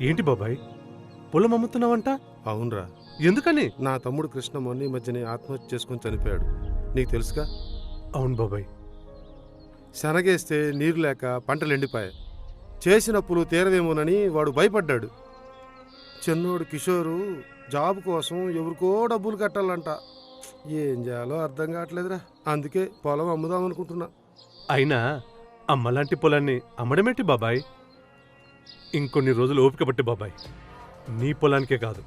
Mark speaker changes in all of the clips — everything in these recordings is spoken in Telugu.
Speaker 1: ఏంటి బాబాయ్, పొలం అమ్ముతున్నావంట?
Speaker 2: అవునరా,
Speaker 1: ఎందుకని?
Speaker 2: నా తమ్ముడు కృష్ణ మొన్న ఈ మధ్యనే ఆత్మహత్య చేసుకుని చనిపోయాడు. నీకు తెలుసుగా?
Speaker 1: అవును బాబాయ్.
Speaker 2: శనగేస్తే నీరు లేక పంటలు ఎండిపోయాయి. చేసినప్పులు తీరవేమోనని వాడు భయపడ్డాడు. చిన్నోడు కిషోరు జాబ్ కోసం ఎవరికో డబ్బులు కట్టాలంట. ఏం చేయాలో అర్థం కావట్లేదురా. అందుకే పొలం అమ్ముదాం అనుకుంటున్నా.
Speaker 1: అయినా అమ్మలాంటి పొలాన్ని అమ్మడమేంటి బాబాయ్? ఇంకొన్ని రోజులు ఓపిక పట్టి బాబాయ్. నీ పొలానికే కాదు,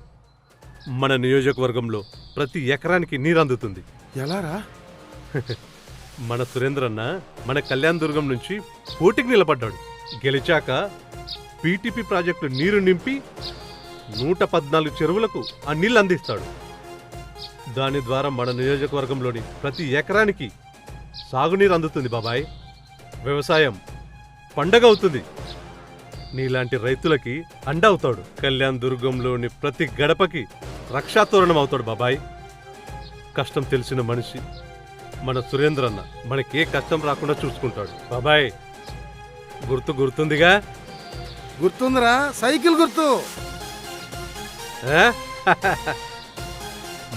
Speaker 1: మన నియోజకవర్గంలో ప్రతి ఎకరానికి నీరు అందుతుంది.
Speaker 2: ఎలారా?
Speaker 1: మన సురేంద్రన్న మన కళ్యాణ్ దుర్గం నుంచి పోటీకి నిలబడ్డాడు. గెలిచాక పీటీపీ ప్రాజెక్టు నీరు నింపి 114 చెరువులకు ఆ నీళ్లు అందిస్తాడు. దాని ద్వారా మన నియోజకవర్గంలోని ప్రతి ఎకరానికి సాగునీరు అందుతుంది బాబాయ్. వ్యవసాయం పండగ అవుతుంది. నీలాంటి రైతులకి అండ అవుతాడు. కళ్యాణ్ దుర్గంలోని ప్రతి గడపకి రక్షాతోరణం అవుతాడు బాబాయ్. కష్టం తెలిసిన మనిషి మన సురేంద్రన్న మనకే కష్టం రాకుండా చూసుకుంటాడు బాబాయ్. గుర్తుందిగా?
Speaker 2: గుర్తుందిరా, సైకిల్ గుర్తు.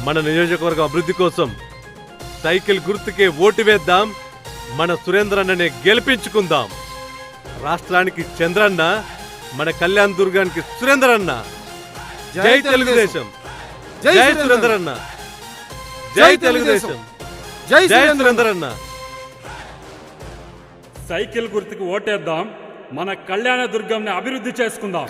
Speaker 1: మన నియోజకవర్గం అభివృద్ధి కోసం సైకిల్ గుర్తుకే ఓటు వేద్దాం. మన సురేంద్రన్ననే గెలిపించుకుందాం. రాష్ట్రానికి చంద్రన్న, మన కళ్యాణ్ దుర్గానికి సురేంద్రన్న. జై తెలుగుదేశం, జై సురేంద్రన్న, జై తెలుగుదేశం, జై సురేంద్రన్న.
Speaker 3: సైకిల్ గుర్తుకు ఓటేద్దాం. మన కళ్యాణ దుర్గంని అభివృద్ధి చేసుకుందాం.